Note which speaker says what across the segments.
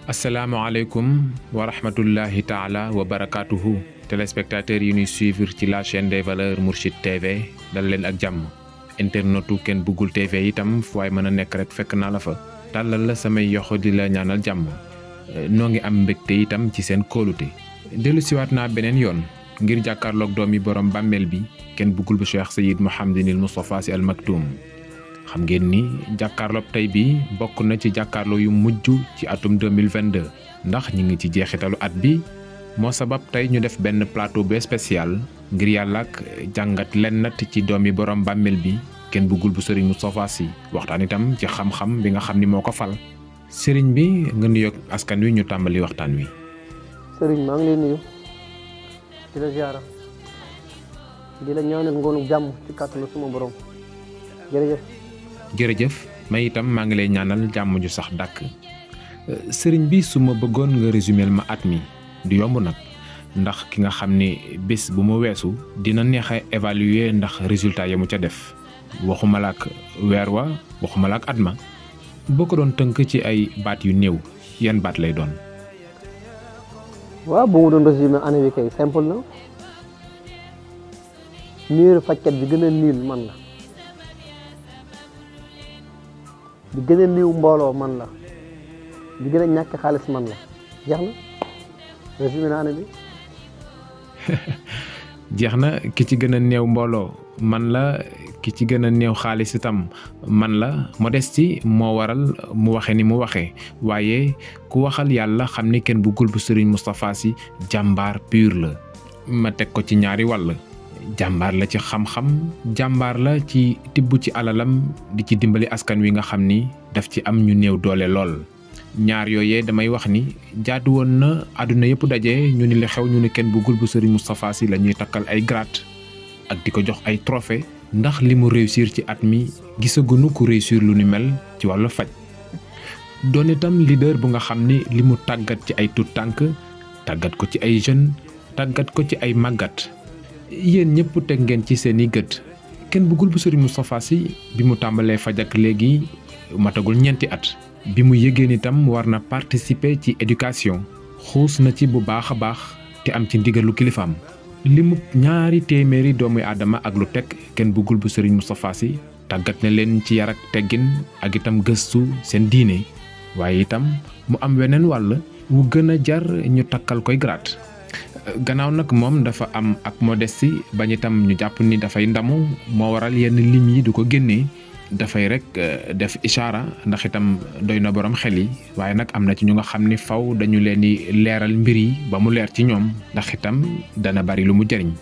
Speaker 1: asalaamaaleykum wa rahmatullahi taala wa barakatuhu téléspectateurs yi ñuy suivre ci la chaîne des valeurs Mourchid TV dal leen ak jàmm internetu Ken Bougoul TV itam fu waay mën a nekk rek fekk naa la fa tàllal la samay yoxo di la ñaanal jàmm noo ngi am mbégte itam ci seen kóolute dellu siwaat naa beneen yoon ngir jàkkaarloog doomi borom bàmmeel bi Ken Bougoul bu Cheikh Seyid Mouhamadinil Moustapha Sy Al Maktoum xam ngeen ni jàkkaarloo tey bi bokk na ci jàkkaarloo yu mujj ci atum 2022 ndax ñi ngi ci jeexitalu at bi moo sabab tey ñu def benn plateau bu spécial ngir yàlla ak jàngat lennat ci doomi borom bàmmeel bi Ken Bougoul bu Serigne Moustapha Sy waxtaan itam ci xam-xam bi nga xam ni moo ko fal Serigne bi nga nuyoog askan wi ñu tàmbali waxtaan wi.
Speaker 2: Serigne maa ngi lay nuyu di la ziara di la ñaanal ngoonu jàmm ci kàttanu suma borom
Speaker 1: jërëjëf may itam maa ngi lay ñaanal jàmm ju sax dàkk sëriñ bi su ma bëggoon nga résumel ma at mi du yomb nag ndax ki nga xam ni bés bu ma weesu dina neex a évaluer ndax résultat ya mu ca def waxuma la ak weer wa waxuma la ak at ma boo ko doon tënk ci ay baat yu néew yan baat lay doon.
Speaker 2: waaw bu mu doon résumé année bi kay simple na miir fajkat bi gën a niil man la. di gën a néew mbooloo man la di gën a ñàkk xaalis man la jeex na résumé na année bi.
Speaker 1: jeex na ki ci gën a néew mbooloo man la ki ci gën a néew xaalis itam man la modestie moo waral mu waxe ni mu waxee waaye ku waxal yàlla xam ni Ken Bougoul bu Serigne Moustapha Sy jàmbaar pur la ma teg ko ci ñaari wàll. jàmbaar la ci xam-xam jàmbaar la ci tibb ci alalam di ci dimbali askan wi nga xam ni daf ci am ñu néew doole lool ñaar yooyee damay wax ni jaadu woon na àdduna yëpp daje ñu ni li xew ñu ni Ken Bougoul bu Serigne Moustapha Sy la ñuy takkal ay grade ak di ko jox ay trophée ndax li mu réussir ci at mi gisagunu ku réussir lu ni mel ci wàllu faj doon itam leader bu nga xam ni li mu tàggat ci ay tuut tànk tàggat ko ci ay jeunes tàggat ko ci ay màggat yéen ñëpp teg ngeen ci seen i gët Ken Bougoul bu Serigne Moustapha Sy bi mu tàmbalee faj ak léegi matagul ñeenti at bi mu yëgee itam war na participer ci éducation xuus na ci bu baax a baax te am ci ndigalu kilifaam limu 200 doomu aadama ak lu teg Ken Bougoul bu Serigne Moustapha Sy tàggat na leen ci yar ak teggin ak itam gëstu seen diine waaye itam mu am weneen wàll wu gën a jar ñu takkal koy grade. gannaaw nag moom dafa am ak modestie bañ itam ñu jàpp ni dafay ndamu moo waral yenn lim yi du ko génnee dafay rek def ishaara ndax itam doy na borom xel yi waaye nag am na ci ñu nga xam ni faw dañu leen di leeral mbir yi ba mu leer ci ñoom ndax itam dana bari lu mu jëriñ.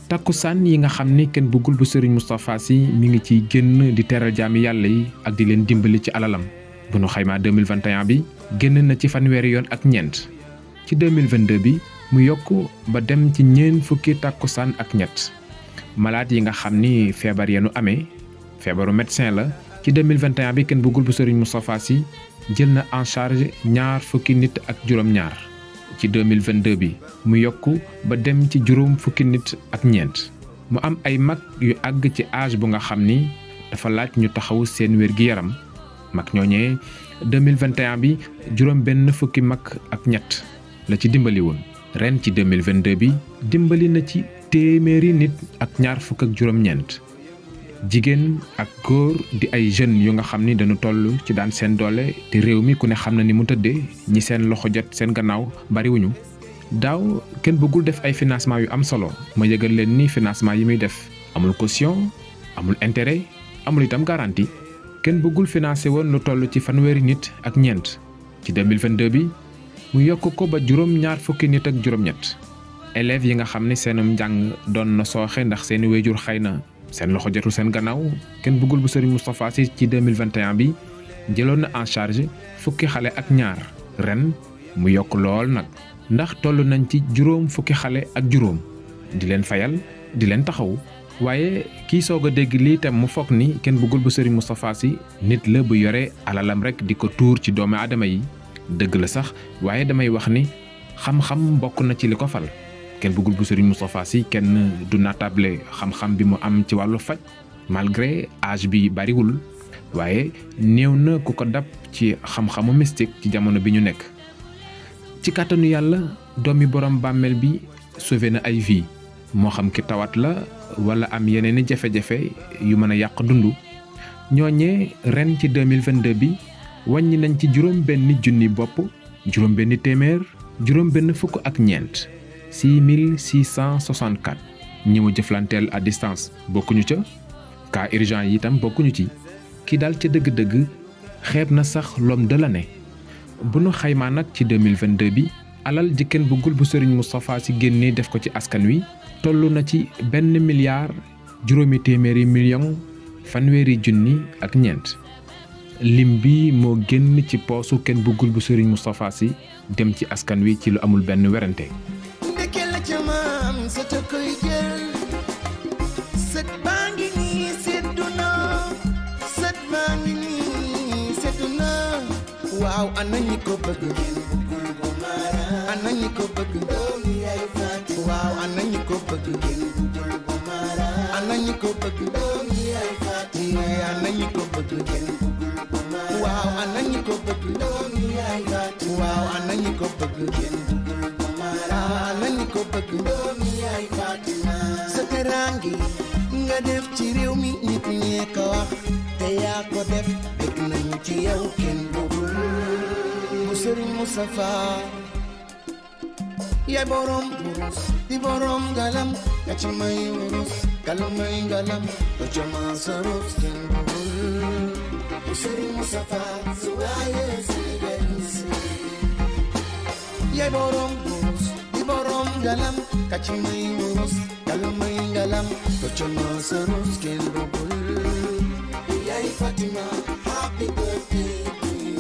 Speaker 1: takkusaan yi nga xam ni Ken Bougoul bu Serigne Moustapha Sy mi ngi ciy génn di teral jaami yàlla yi ak di leen dimbali ci alalam bu nu xaymaa 2021 bi génn na ci fanweeri yoon ak ñeent ci 2022 bi. mu yokk ba dem ci ñeen fukki takkusaan ak ñett malade yi nga xam ni feebar yenu amee feebaru médecin la ci 2021 bi Ken Bougoul bu Serigne Moustapha Sy jël na en charge ñaar fukki nit ak juróom-ñaar ci 2022 bi mu yokk ba dem ci juróom fukki nit ak ñeent mu am ay mag yu àgg ci âge bu nga xam ni dafa laaj ñu taxaw seen wér-gi-yaram mag ñooñee 2021 bi juróom benn fukki mag ak ñett la ci dimbali woon ren ci 2022 bi dimbali na ci téeméeri nit ak ñaar fukk ak juróom-ñeent jigéen ak góor di ay jeunes yu nga xam ni dañu toll ci daan seen doole te réew mi ku ne xam na ni mu tëddee ñi seen loxo jot seen gannaaw bariwuñu daaw Ken Bougoul def ay financement yu am solo ma yëgal leen ni financement yi muy def amul caution amul intérêt amul itam garantie Ken Bougoul financé woon lu toll ci fanweeri nit ak ñeent ci 2022 bi mu yokk ko ba juróom-ñaar fukki nit ak juróom-ñett élèves yi nga xam ne seenum njàng doon na sooxe ndax seeni wéjur xëy na seen loxo jotul seen gannaaw Ken Bougoul bu Serigne Moustapha Sy ci 2021 bi jëloon na en charge fukki xale ak ñaar ren mu yokk lool nag ndax toll nañ ci juróom fukki xale ak juróom di leen fayal di leen taxaw waaye kii soog a dégg lii tam mu foog ni Ken Bougoul bu Serigne Moustapha Sy nit la bu yore alalam rek di ko tuur ci doomu aadama yi dëgg la sax waaye damay wax ni xam-xam bokk na ci li ko fal Ken Bougoul bu Serigne Moustapha Sy kenn du natable xam-xam bi mu am ci wàllu faj malgré âge bi bariwul waaye néew na ku ko dab ci xam-xamu mystique ci jamono bi ñu nekk. ci kàttanu yàlla doomi borom bàmmeel bi sauvé na ay vie moo xam ki tawat la wala am yeneeni jafe-jafe yu mën a yàq dund. ñooñee ren ci 2022 bi wàññi nañ ci juróom benn junni bopp juróom benn téeméer juróom benn fukk ak ñeent 6664 ñi mu jëflanteel à distance bokkuñu ca cas urgent yi itam bokkuñu ci. ki daal ca dëgg-dëgg xeeb na sax l'homme de l'année bu nu xaymaa nag ci 2022 bi alal ji kenn bëggul bu Serigne Moustapha Sy génnee def ko ci askan wi toll na ci 1 milliard juróomi téeméeri million fanweeri junni ak ñeent. lim bi moo génn ci poosu kenn bëggul bu Serigne Moustapha Sy dem ci askan wi ci lu amul benn werante.
Speaker 3: waaw ana ñi ko bëgg ana ñi ko bëgg waaw ana ñi ko bëgg ana ñi ko bëgg ana ñi ko bëgg waaw ana ñi ko bëgg waaw ana ñi ko bëgg ana ñi ko bëgg sa teraangi nga def ci réew mi nit ñee ko wax te yaa ko def bëgg nañu ci yow kenn bëggul bu Serigne Moustapha yaay borom wurus di borom galam ya ci may wurus galam may galam do ci ma saruf kenn bëggul bu Serigne Moustapha su waaye si bensi yaay borom wurus di borom galam ya ci may wurus galam may galam do ci ma saruf kenn bëggul yaay Fatima happy birthday to you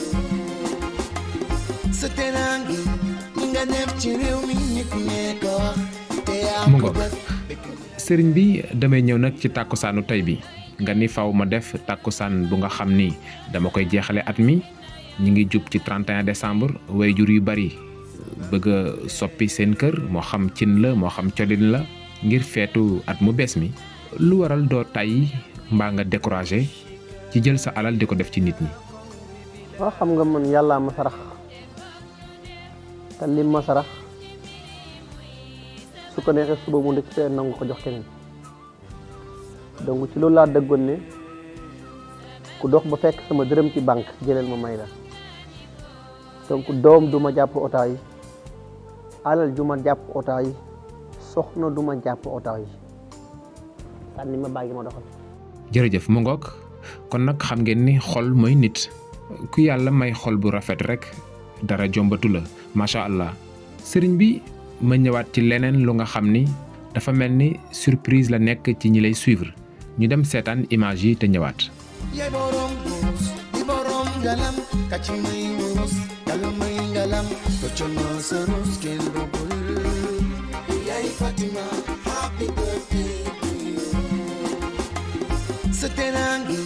Speaker 3: sa teraangi nga def ci réew mi nit ñee ko wax te yaa ko def.
Speaker 1: sëriñ bi damay ñëw nag ci tàkkusaanu tey bi nga ni faw ma def tàkkusaan bu nga xam ni dama koy jeexale at mi ñi ngi jub ci 31 décembre waajur yu bari bëgg a soppi seen kër moo xam cin la moo xam colin la ngir feetu at mu bees mi lu waral doo tay mbaa nga découragé ci jël sa alal di ko def ci nit ñi.
Speaker 2: waaw xam nga man yàllaa ma sarax te lim ma sarax su ko neexee suba mu ndëkk fee nangu ko jox keneen donc ci loolu laa dëggoon ne ku dox ba fekk sama dërëm ci banque jëlal ma may la donc doom du ma jàpp otaay alal du ma jàpp otaay soxna du ma jàpp otaay sànni ma bàyyi ma doxal.
Speaker 1: jërëjëf mu ngoog kon nag xam ngeen ni xol mooy nit ku yàlla may xol bu rafet rek dara jombatu la macha allah. sëriñ bi ma ñëwaat ci leneen lu nga xam ni dafa mel ni surprise la nekk ci ñi lay suivre ñu dem seetaan image yi te ñëwaat.
Speaker 3: yaay borom wurus di borom galam ka ci may wurus galam may galam ko ci ma sarus kenn bëggul yaay Fatima happy birthday to you sa teraangi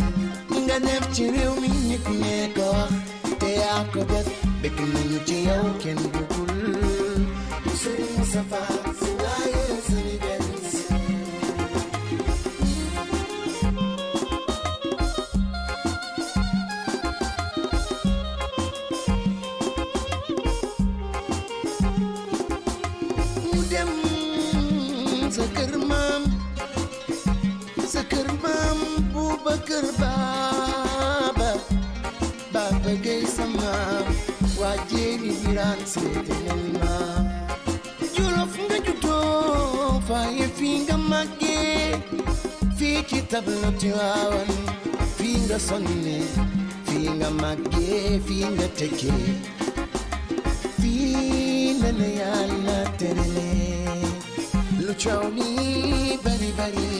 Speaker 3: nga def ci réew mi nit ñee ko wax te yaa ko def bëgg nañu ci yow kenn bëggul Serigne Moustapha Sy waaye Sénégal mu dem sa kër maam buuba kër baaba gay sama waa jéeri biraan seete nel maam Jolof nga juddoo faaye fii nga màggee fii ci tablo Tiwaawan fii nga sonne fii nga màggee fii nga tekkee fii la la Yàlla terale lu coow li bari bari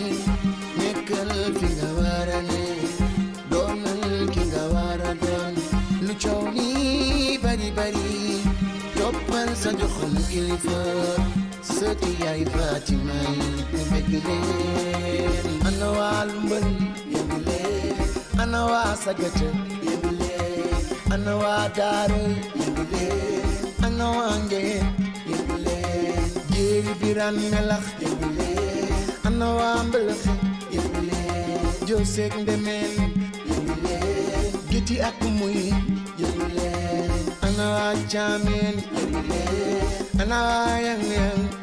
Speaker 3: nekkal fi nga war a ne doonal ki nga war a doon lu coow li bari bari toppal sa joxol kilifa sëti yaay Fatima yi bëgg leen ana waa Lumbal yëngu leen ana waa Sagata yëngu leen ana waa Daara yëngu leen ana waa Ngeen yëngu leen jéeri biraan melax yëngu leen ana waa Mbalax yëngu leen Joseek Ndemeen yëngu leen fati ak muy yëgu leen ana waa Jaamen yëgu leen ana waa Yang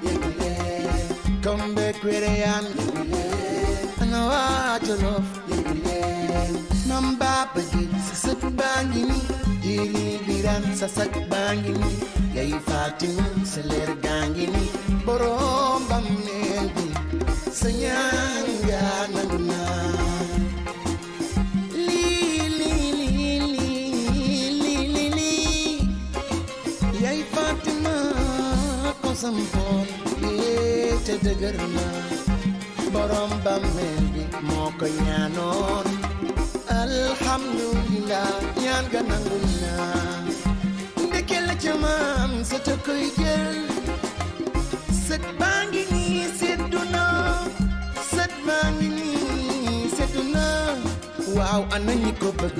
Speaker 3: yëgu leen Kombe Kwereyaan yëgu leen ana waa Jolof yëgu leen Mam Baba gi sa sët baa ngi ni Jili Biran sa sët baa ngi ni Yay Fatima sa leer gaa ngi ni borom bàmmeel bi sa ñaan nga nangu naa Yay Fatima ko sampoon te dëgër na borom bàmmeel bi moo ko ñaanoon alhamdulillah ñaan ga nangu na ndeke la ca maam sa ta koy jël sët baa ngi nii seddu na sët baa ngi nii seddu na waaw ana ñi ko bëgg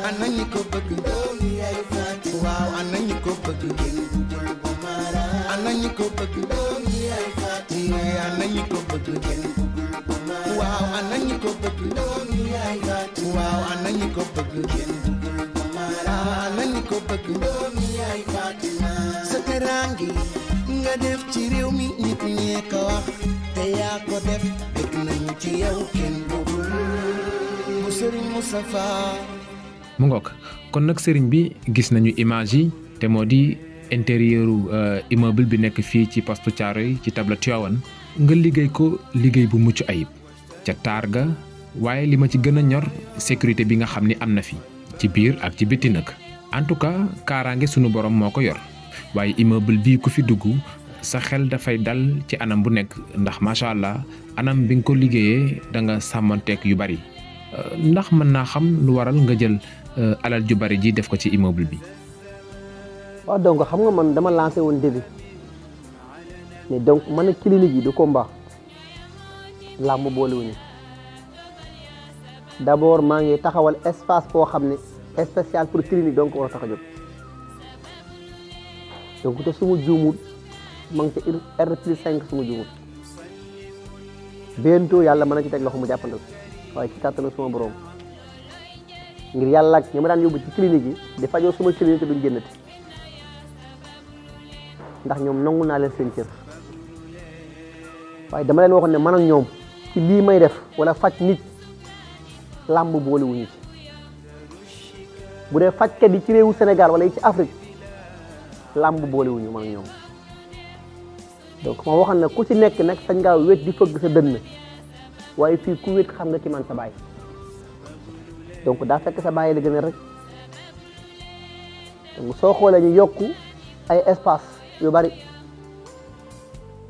Speaker 3: ana ñi ko bëgg waaw ana ñi ko bëgg ana ñi ko bëgg ana ñi ko bëgg waaw ana ñi ko bëgg waaw ana ñi ko bëgg ana ñi ko bëgg sa teraangi nga def ci réew mi nit ñi ko wax te yaa ko def dëgg nañu ci yow kenn bëggul bu Sëriñ Moustapha
Speaker 1: mu ngoog kon nag sëriñ bi gis nañu image yi te moo di intérieuru immeuble bi nekk fii ci poste Thiaroye ci table Tivaouane nga liggéey ko liggéey bu mucc ayib ca taar ga waaye li ma ci gën a ñor sécurité bi nga xam ni am na fi ci biir ak ci bitti nag en tout cas kaaraange sunu borom moo ko yor waaye immeuble bii ku fi dugg sa xel dafay dal ci anam bu nekk ndax macha allah anam bi nga ko liggéeyee da nga sàmmanteeg yu bari ndax mën naa xam lu waral nga jël alal ju bari ji def ko ci immeuble bi.
Speaker 2: waaw donc xam nga man dama lancé woon début mais donc man a clinique yi du combat làmb boolewuñu d'abord maa ngi taxawal espace boo xam ne spécial pour clinique donc war a tax a jóg donc te suma juumut maa ngi ci R+5 suma juumut bientôt yàlla mën na ci teg loxo mu jàppandal waaye ci kàttanu suma borom ngir yàlla ak ñi ma daan yóbbu ci clinique yi di fajoo suma clinique duñ génnati ndax ñoom nangu naa leen seen cër waaye dama leen waxoon ne man ak ñoom ci lii may def wala faj nit làmb boolewuñu ci bu dee fajkat yi ci réewu Sénégal wala yi ci Afrique làmb boolewuñu man ak ñoom donc ma waxoon ne ku ci nekk nag sañ ngaa wét di fëgg sa dënn waaye fii ku wét xam nga ki man sa baay donc daa fekk sa baay la gën a rek donc soo xoolee ñu yokku ay espace yu bari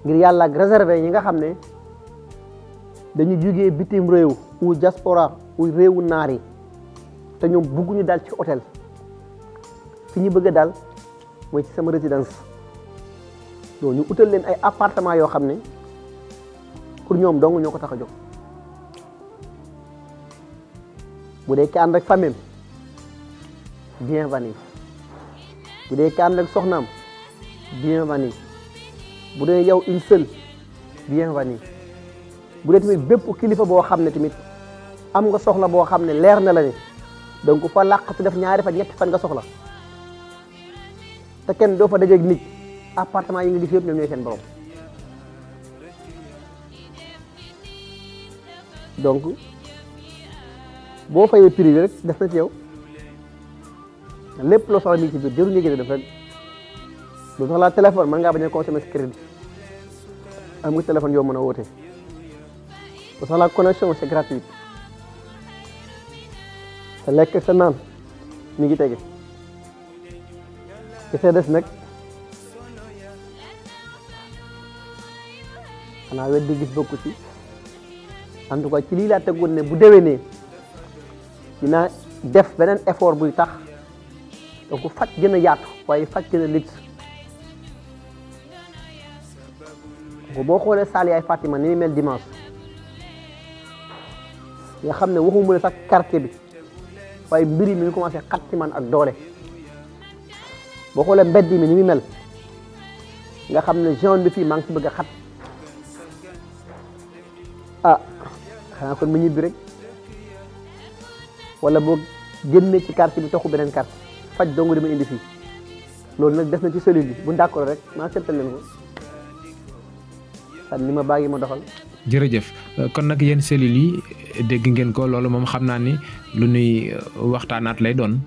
Speaker 2: ngir yàlla ak réservé ñi nga xam ne dañu jugee bitim réew ou diaspora ou réewu naar yi te ñoom bugguñu dal ci hôtel fi ñu bëgg a dal mooy ci sama résidence donc ñu utal leen ay appartement yoo xam ne pour ñoom dong ñoo ko tax a jóg bu dee ki ànd ak famille bienvenue bu dee ki ànd ak soxnaam bienvenue bu dee yow une seule bienvenue bu dee tamit bépp kilifa boo xam ne tamit am nga soxla boo xam ne leer na la ne donc fa làqatu def ñaari fan ñetti fan nga soxla te kenn doo fa dajeeg nit appartement yi nga gis yëpp ñoom ñooy seen borom donc boo fayee privé rek def na ci yow lépp loo soxla mi ngi ci biir jëru nga gën a def rek lu soxlaa téléphone mën ngaa bañ a consommer si crédit am nga téléphone yoo mën a woote lu soxlaa connexion c'est gratuit sa lekk sa naan mi ngi tege ci see des nag xanaa wet di gis bokku ci en tout cas ci lii laa tegoon ne bu déwénee dinaa def beneen effort buy tax donc faj gën a yaatu waaye faj gën a luxe boo xoolee saal yaay Fatima ni mel dimanche nga xam ne waxuma ne sax quartier bi waaye mbiri mi ngi commencé xat ci man ak doole boo xoolee mbedd mi ni muy mel nga xam ne zone bi fii maa ngi si bëgg a xat ah xanaa kon ma ñibbi rek wala boo génne ci quartier bi toxu beneen quartier faj dong dama indi fii loolu nag def na ci cellule bi bu d'accord rek maa seetal leen ko san ni ma bàyyi ma doxal.
Speaker 1: jërëjëf kon nag yéen cellules yi dégg ngeen ko loolu moom xam naa ni lu nuy waxtaanaat lay doon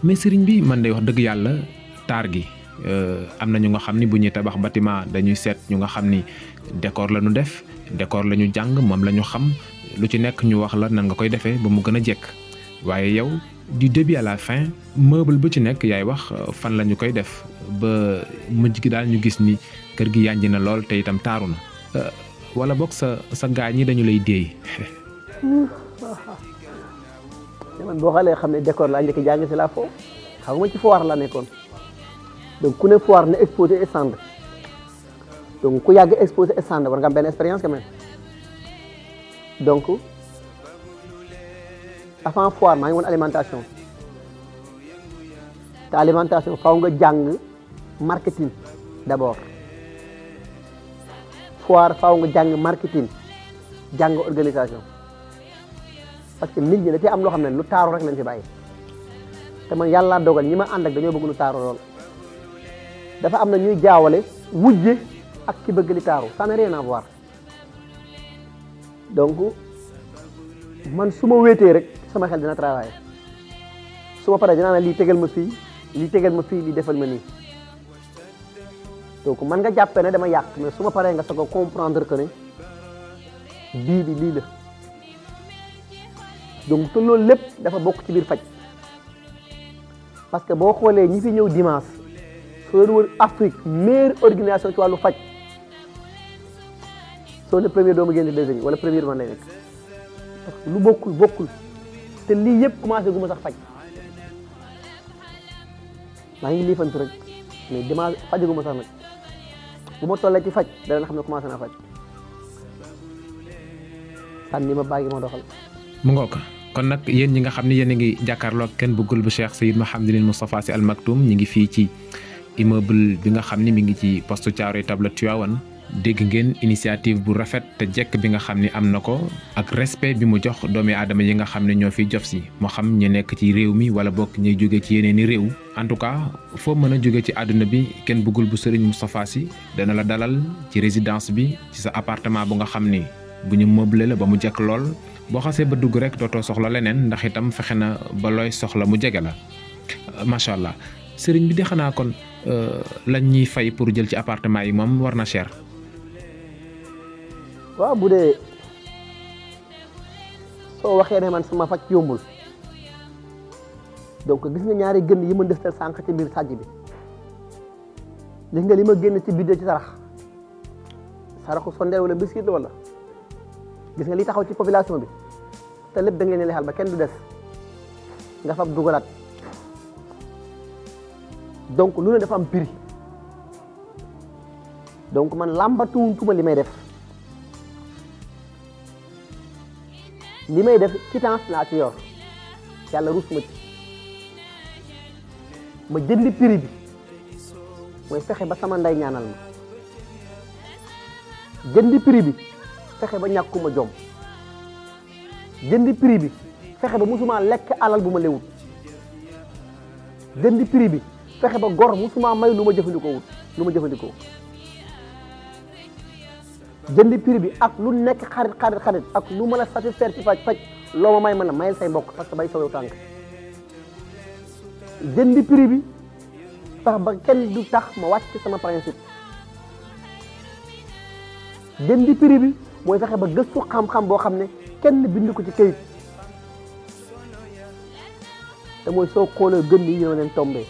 Speaker 1: mais sëriñ bi man day wax dëgg yàlla taar gi am na ñu nga xam ni bu ñuy tabax bâtiment dañuy seet ñu nga xam ni décor la ñu def décor la ñu jàng moom la ñu xam lu ci nekk ñu wax la nan nga koy defee ba mu gën a jekk waaye yow du début à la fin meuble bu ci nekk yaay wax fan la ñu koy def ba mujj gi daal ñu gis ni kër gi yànji na lool te itam taaru na wala boog sa gaañ yi dañu lay déey.
Speaker 2: man boo xoolee xam ne décor laa njëkk jàng si la fo xam nga ci foire la nekkoon donc ku ne foire ne exposé stand donc ku yàgg exposé stand war nga am benn expérience quand même donc avant foire maa ngi woon alimentation te alimentation faaw nga jàng marketing d'abord foire faaw nga jàng marketing jàng organisation parce que nit ñi da ci am loo xam ne lu taaru rek lañ fi bàyyi te man yàlla dogal ñi ma ànd ak dañoo bëgg lu taaru lool dafa am na ñuy jaawale wujje ak ki bëgg li taaru ça n'a rien à voir donc man su ma wéetee rek sama xel dina travailler su ma paree dinaa ne lii tegal ma fii lii tegal ma fii lii defal ma nii donc man nga jàppee ne dama yàq mais su ma paree nga soog a comprendre que ne bii bi lii la donc te loolu lépp dafa bokk ci biir faj parce que boo xoolee ñi fi ñëw dimanche soo doon wër Afrique meilleure organisation ci wàllu faj soo ne premier doomu génn deuxième wala premier man lay nekk parce que lu bokkul te lii yëpp commencé gu ma sax faj maa ngi liifantu rek mais dimanche fajagu ma sax nag bu ma tollee ci faj dana xam ne commencé naa faj sànni ma bàyyi ma doxal.
Speaker 1: mu ngoog kon nag yéen ñi nga xam ne yéen a ngi jàkkaarloo Ken Bëggul bu Cheikh Seyd Mouhamadinil Moustapha Sy Al Maktoum ñi ngi fii ci immeuble bi nga xam ne mi ngi ci poste Thiaroye Table Tivaouane dégg ngeen initiative bu rafet te jekk bi nga xam ne am na ko ak respect bi mu jox doomi aadama yi nga xam ne ñoo fiy jof si moo xam ñu nekk ci réew mi wala bokk ñuy jóge ci yeneen i réew en tout cas foo mën a jóge ci àdduna bi Ken Bëggul bu Serigne Moustapha Sy dana la dalal ci résidence bi ci sa appartement bu nga xam ni bu ñu meublé la ba mu jekk lool boo xasee ba dugg rek dootoo soxla leneen ndax itam fexe na ba looy soxla mu jege la macha allah sëriñ bi de xanaa kon lañ ñuy fay pour jël ci appartement yi moom war na cher.
Speaker 2: waaw bu dee soo waxee ne man sama faj yombul donc gis nga ñaari gën yi ma def sànq ci biir sàjj bi gis nga li ma génn ci biir ci saraxu sondeel wala biscuit la wala. gis nga li taxaw ci population bi te lépp da ngeen di lexal ba kenn du des nga fab dugalaat donc lu ne dafa am prix donc man làmbatuwuntuma li may def quittance laa ci yor yàlla rus ma ci ma jëndi prix bi mooy fexe ba sama ndey ñaanal ma jëndi prix bi fexe ba ñàkkuma jom jëndi prix bi fexe ba musuma lekk alal bu ma lewut jëndi prix bi fexe ba gor musuma may lu ma jëfandikoo jëndi prix bi ak lu nekk xarit ak lu ma la satisfaire ci faj loo ma may mën a mayel say mbokk parce que bay sowew tànk jëndi prix bi fexe ba kenn du tax ma wàcc sama principe jëndi prix bi mooy fexe ba gëstu xam-xam boo xam ne kenn bind ko ci kayit te mooy soo xoolee gën yi ñu leen tombé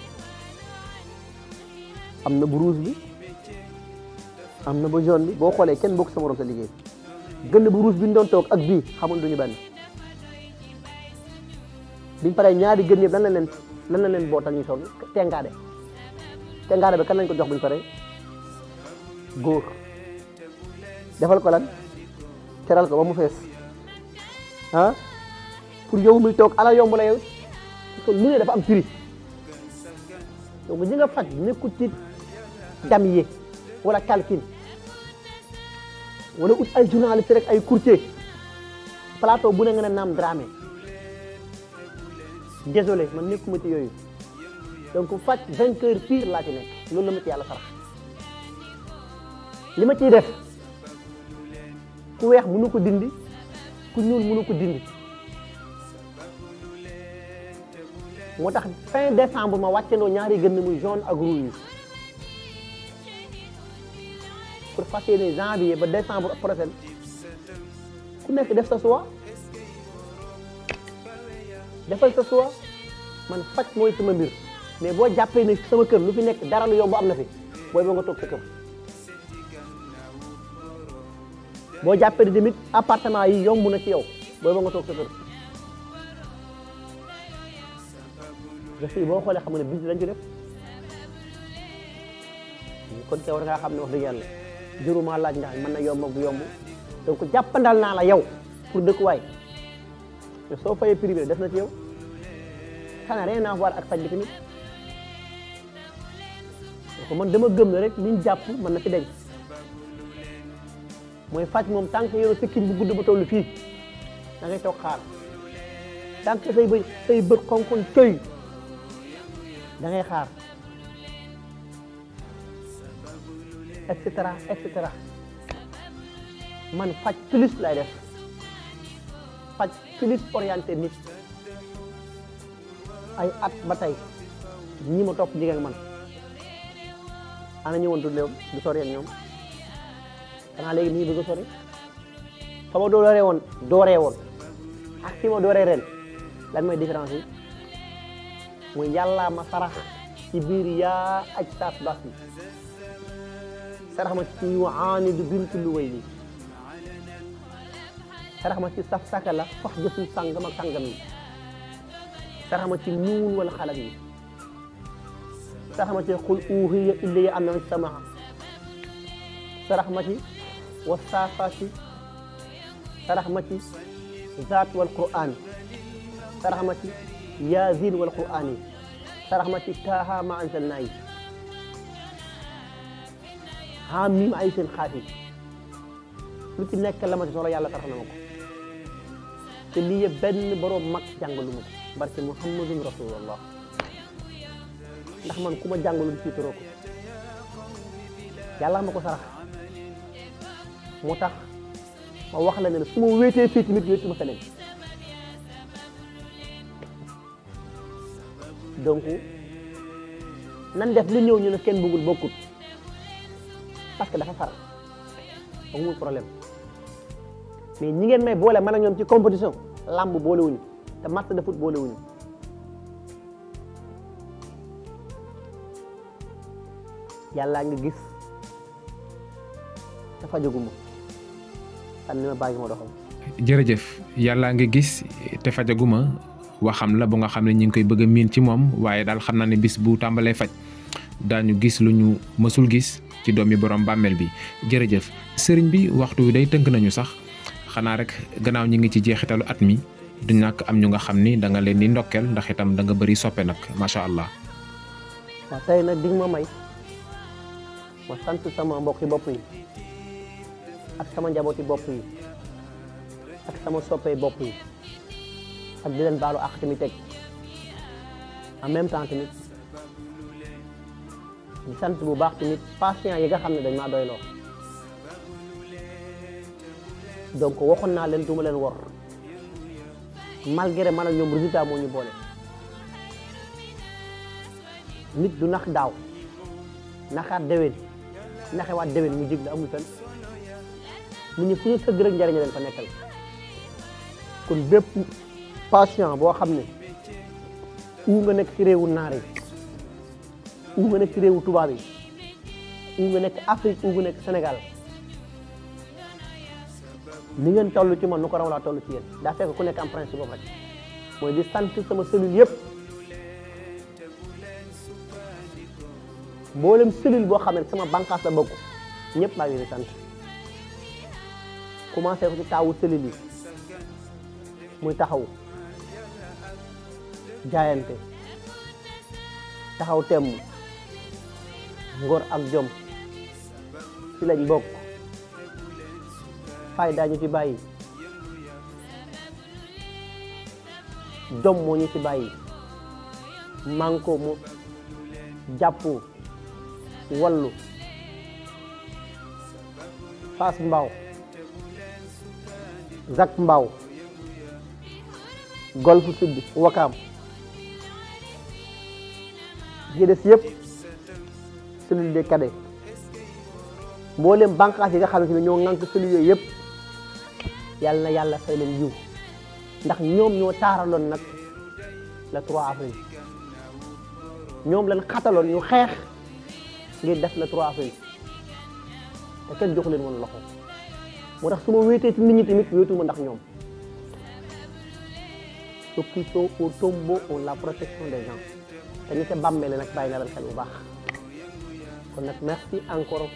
Speaker 2: am na bu rouge bi am na bu jaune bi boo xoolee kenn bokk sa morom sa liggéey gën bu rouge bi ñu doon toog ak bii xamul duñu benn biñ paree ñaari gën yëpp lan la leen bootal ñu toog tengaade bi kan lañ ko jox buñ paree góor defal ko lan teral ko ba mu fees pour yow muy toog ala yomb la yow parce que lu ne dafa am prix donc ñi nga faj nekkul ci damier wala calcul wala ut ay journaliste rek ay courtier plateau bu ne nga ne Naam Dramé désolé man nekkuma ci yooyu donc faj vainqueur pire laa ci nekk loolu la ma ci yàlla sarax li ma ciy def ku weex mënu ko dindi ku ñuul mënu ko dindi moo tax fin décembre ma wàccandoo ñaari gën muy jaune ak rouge pour fas yéene janvier ba décembre prochain ku nekk def sa choix defal sa choix man faj mooy sama mbir mais boo jàppee ne sama kër lu fi nekk dara lu yomb am na fi booy boo nga toog sa kër boo jàppee ne tamit appartement yi yomb na ci yow booy boo nga toog sa kër gëstu yi boo xoolee xam nga ne bis lañ ci def kon kay war ngaa xam ne wax dëgg yàlla juruma laaj ndax mën na yomb ak du yomb donc jàppandal naa la yow pour dëkkuwaay mais soo fayee privé def na ci yow ça n'a rien à voir ak faj bi tamit donc man dama gëm ne rek liñ jàpp mën na fi denc mooy faj moom tant que yow sikkiñ bu gudd ba tollu fii da ngay toog xaar tant que say bët xonkoon coy da ngay xaar et cetera man faj plus lay def faj plus orienté nit ay at ba tey ñi ma topp jigéen man ana ñëwoon du léew du sori ak ñoom xanaa léegi nii bëgg a sori fa ma dooree woon ak fi ma dooree ren lan mooy différence yi mooy yàlla ma sarax ci biir yaa aj saas bas bi sarax ma ci Aanidu bintu Luwayli sarax ma ci saf saka la fax jësul sangam ak sangam yi sarax ma ci nuun wala xalam yi sarax ma ci xul uuhiya ilayya annahu samaa sarax ma ci wasaafaati sarax ma ci zaat wal qur'aan sarax ma ci yaasiin wal qur'aan yi sarax ma ci taaha ma anzalnaa yi haa miim ay seen xaafi lu ci nekk la ma ci soxla yàlla sarax na ma ko te lii yëpp benn borom mag jàngalu ma ko barke muhammadun rasulullah ndax man ku ma jàngalul ci turoo ko yàlla ma ko sarax moo tax ma wax la ne su ma wéetee fii tamit wéetu ma feneen donc nan def lu ñëw ñu ne kenn bëggul bokkut parce que dafa far amul problème mais ñi ngeen may boole man ak ñoom ci compétition làmb boolewuñu te match de foot boolewuñu yàlla nga gis te fajaguma xam ni ma bàyyi ma doxal.
Speaker 1: jërëjëf yàlla nga gis te fajaguma waxam la bu nga xam ne ñu ngi koy bëgg a miin ci moom waaye daal xam naa ne bis bu tàmbalee faj daañu gis lu ñu mësul gis ci doomi borom bàmmeel bi jërëjëf sëriñ bi waxtu wi day tënk nañu sax xanaa rek gannaaw ñi ngi ci jeexitalu at mi du ñàkk am ñu nga xam ni da nga leen di ndokkeel ndax itam da nga bëri soppe nag macha allah.
Speaker 2: waaw tey nag di ma may ma sant sama mbokki bopp yi ak sama njabooti bopp yi ak sama soppee bopp yi ak di leen baalu ak tamit teg en même temps tamit di sant bu baax tamit patient yi nga xam ne dañ maa doyloo donc waxoon naa leen duma leen wor malgré man ak ñoom résultat moo ñu boole nit du nax daaw naxaat déwén naxewaat déwén mu jig la amul fenn nit ñi fu ñu sëgg rek njariñ leen fa nekkal kon bépp patient boo xam ne u nga nekk ci réewu naar yi u nga nekk ci réewu tubaab yi u nga nekk Afrique u nga nekk Sénégal ni ngeen toll ci man nu ko raw laa toll ci yéen daa fekk ku nekk am principe boobu rek mooy di sant sama cellule yëpp mboolem cellule boo xam ne sama bànqaas la bokk ñëpp maa ngi di sant commencé ko ci taawu cellule yi muy taxaw jaayante taxaw temm ngor ak jom ci lañ bokk fay daañu ci bàyyi jom moo ñu ci bàyyi manko mu jàpp wallu Fass Mbao Zac Mbao Golf Sud Wakaam yi des yëpp cellule des cadets mboolem bànqaas yi nga xamante ne ñoo ŋànk cellule yooyu yëpp yàlla na yàlla fay leen yiw ndax ñoom ñoo taaraloon nag le 3 avril ñoom lañ xataloon ñu xeex ngir def le 3 avril te kenn joxu leen woon loxo moo tax su ma wéetee ci nit ñi tamit wéetuma ndax ñoom ceux qui sont au tombeau ont la protection des gens te ñi ca bàmmeele nag bàyyi na leen xel bu baax kon nag merci encore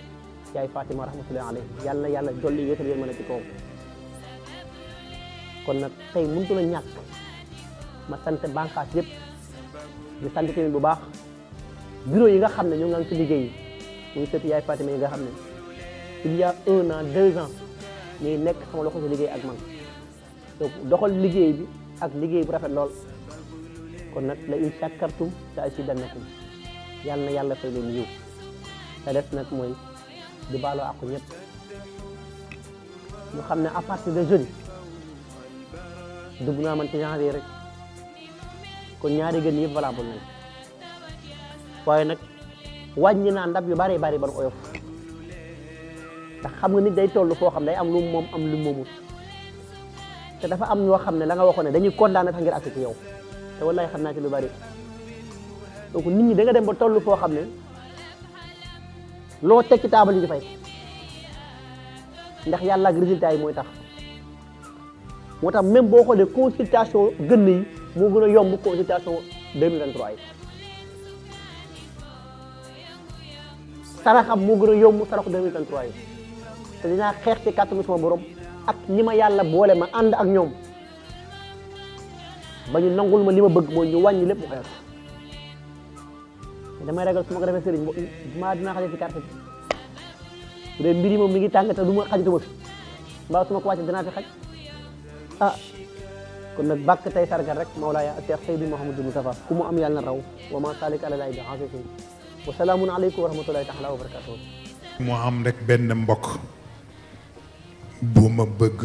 Speaker 2: yaay Fatima rahmatullahi alayhi yàlla na yàlla dolli wéetal yéen mën a ci kaw kon nag tey mënutu la ñàkk ma sant bànqaas yëpp di sant tamit bu baax bureau yi nga xam ne ñoo ngi ci liggéey yi muy sëtu yaay Fatima yi nga xam ne il y a 1 an 2 ans ñuy nekk sama loxo ci liggéey ak man donc doxal liggéey bi ak liggéey bu rafet lool kon nag la in shakartum la azidannakum yàlla na yàlla fay leen yiw te des nag mooy di baaloo ak ñëpp ñu xam ne à partir de jeudi dugg naa man ci janvier rek kon ñaari gën yëpp valable nañ waaye nag wàññi naa ndab yu bari bari ban oyof ndax xam nga nit day toll foo xam day am lu moom am lu moomut te dafa am ñoo xam ne la nga waxoon ne dañuy condamné sax ngir ak ci yow te wallaay xam naa ci lu bari donc nit ñi da nga dem ba toll foo xam ne loo teg ci taabal yi di fay ndax yàlla ak résultat yi mooy tax moo tax même boo xoolee consultation gën yi moo gën a yomb consultation 2023 yi saraxam moo gën a yomb saraxu 2023 yi te dinaa xeex ci kàttanu sama borom ak ñi ma yàlla boole ma ànd ak ñoom ba ñu nangul ma li ma bëgg mooy ñu wàññi lépp mu xeex damay ragal su ma ko defee sëriñ maa dinaa xaje ci carte bi bu dee mbir yi moom mi ngi tàng te du ma xajatuma fi mbaa su ma ko wàcce dinaa fi xaj ah kon nag bàkk tey sargal rek Mawlaaya Cheikh Seydi Mouhamadou Moustapha ku mu am yàlla na raw wa ma salik ala laay bi xaafisi wa salaamun aleykum wa rahmatullahi taala wa barakatuh
Speaker 4: mu am rek benn mbokk bu ma bëgg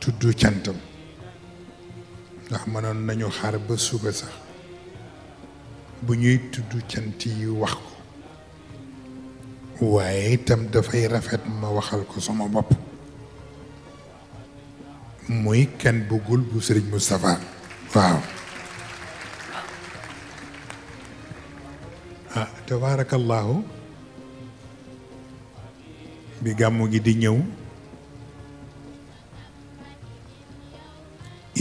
Speaker 4: tudd cantam ndax mënoon nañu xaar ba suba sax bu ñuy tudd cant yi wax ko waaye itam dafay rafet ma waxal ko sama bopp muy kenn bëggul bu Sëriñ Moustapha waaw ah tabarakallahu bi gàmmu gi di ñëw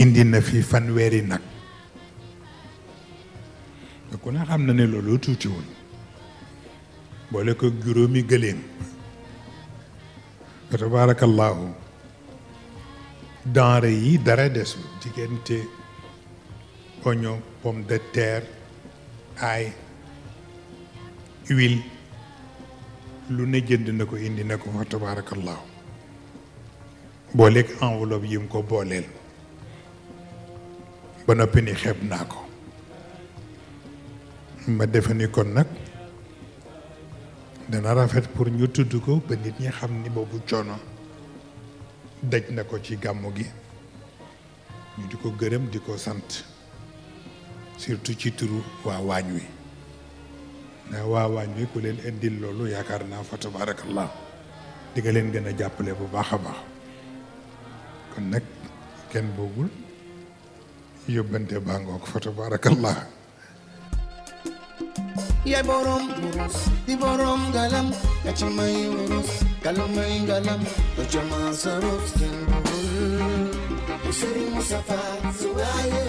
Speaker 4: indi na fi fanweeri nag ku ne xam na ne loolu tuutiwul boole ko juróomi gëléem tabarakallahu denrée yi dara desul diggante oignon pomme de terre ail huile lu ne jënd na ko indi na ko fa tabarakallahu booleeg enveloppe yi mu ko booleel ba noppi ni xeeb naa ko ma defe ni kon nag dana rafet pour ñu tudd ko ba nit ñi xam ni boobu coono daj na ko ci gàmmu gi ñu di ko gërëm di ko sant surtout ci turu waa waañ wi ndax waa waañ wi ku leen indil loolu yaakaar naa fa tabarakallah di nga leen gën a jàppale bu baax a baax kon nag kenn boogul yóbbante baa ngoog fa tabarakallah
Speaker 3: yaay borom wurus di borom galam ya ci may wurus galam may galam do jama sarus ken bul Sëriñ Moustapha su waaye